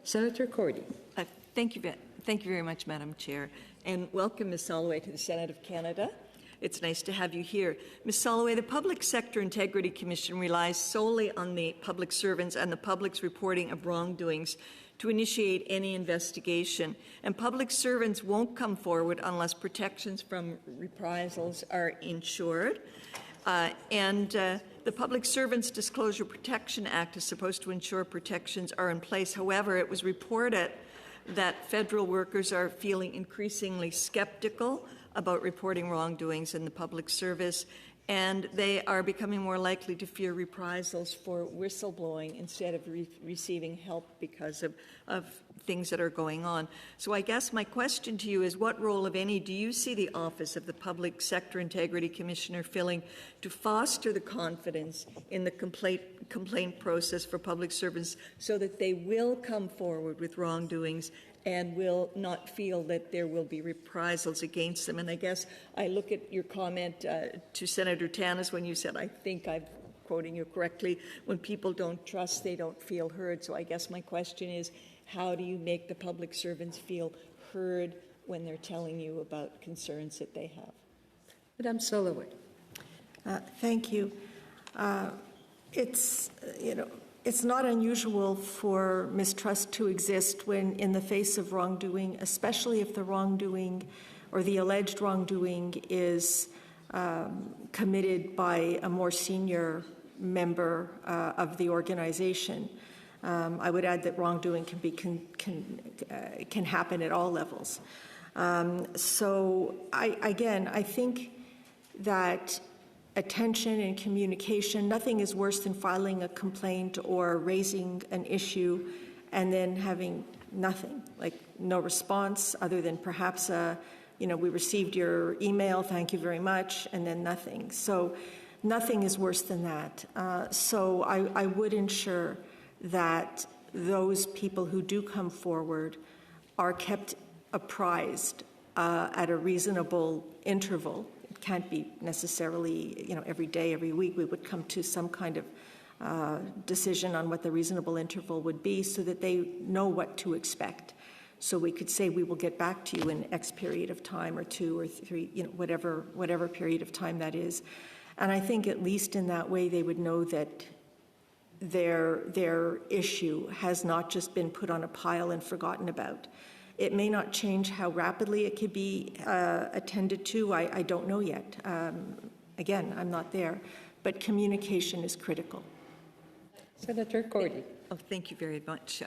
Senator Cordy. Thank you very much, Madam Chair, and welcome, Ms. Solloway, to the Senate of Canada. It's nice to have you here. Ms. Solloway, the Public Sector Integrity Commission relies solely on the public servants and the public's reporting of wrongdoings to initiate any investigation, and public servants won't come forward unless protections from reprisals are ensured. The Public Servants Disclosure Protection Act is supposed to ensure protections are in place. However, it was reported that federal workers are feeling increasingly skeptical about reporting wrongdoings in the public service, and they are becoming more likely to fear reprisals for whistleblowing instead of receiving help because of things that are going on. So I guess my question to you is, what role, if any, do you see the Office of the Public Sector Integrity Commissioner filling to foster the confidence in the complaint process for public servants so that they will come forward with wrongdoings and will not feel that there will be reprisals against them? And I guess I look at your comment to Senator Tanis when you said, I think I'm quoting you correctly, when people don't trust, they don't feel heard. So I guess my question is, how do you make the public servants feel heard when they're telling you about concerns that they have? Madame Solloway. Thank you. It's not unusual for mistrust to exist when in the face of wrongdoing, especially if the wrongdoing or the alleged wrongdoing is committed by a more senior member of the organization. I would add that wrongdoing can happen at all levels. So I think that attention and communication, nothing is worse than filing a complaint or raising an issue and then having nothing, like no response other than perhaps we received your email, thank you very much, and then nothing. So nothing is worse than that. So I would ensure that those people who do come forward are kept apprised at a reasonable interval. It can't be necessarily, every day, every week. We would come to some kind of decision on what the reasonable interval would be so that they know what to expect. So we could say we will get back to you in X period of time or 2 or 3, whatever period of time that is. And I think at least in that way they would know that their issue has not just been put on a pile and forgotten about. It may not change how rapidly it could be attended to. I don't know yet. Again, I'm not there. But communication is critical. Senator Cordy. Oh, thank you very much,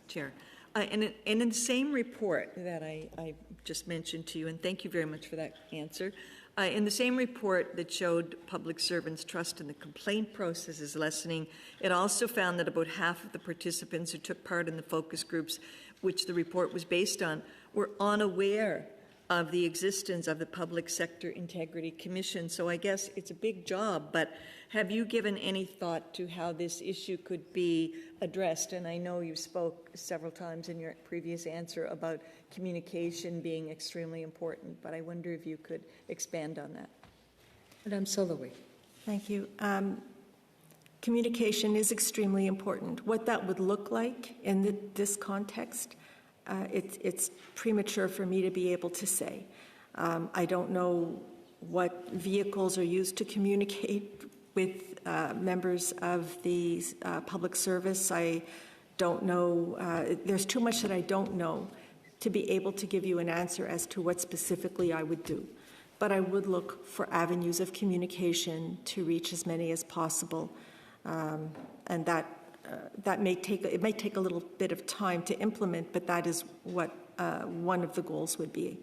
Chair. And in the same report that I just mentioned to you, and thank you very much for that answer, in the same report that showed public servants' trust in the complaint process is lessening, it also found that about half of the participants who took part in the focus groups, which the report was based on, were unaware of the existence of the Public Sector Integrity Commission. So I guess it's a big job, but have you given any thought to how this issue could be addressed? And I know you spoke several times in your previous answer about communication being extremely important, but I wonder if you could expand on that. Madame Solloway. Thank you. Communication is extremely important. What that would look like in this context, it's premature for me to be able to say. I don't know what vehicles are used to communicate with members of the public service. I don't know. There's too much that I don't know to be able to give you an answer as to what specifically I would do. But I would look for avenues of communication to reach as many as possible. And that may take a little bit of time to implement, but that is what one of the goals would be.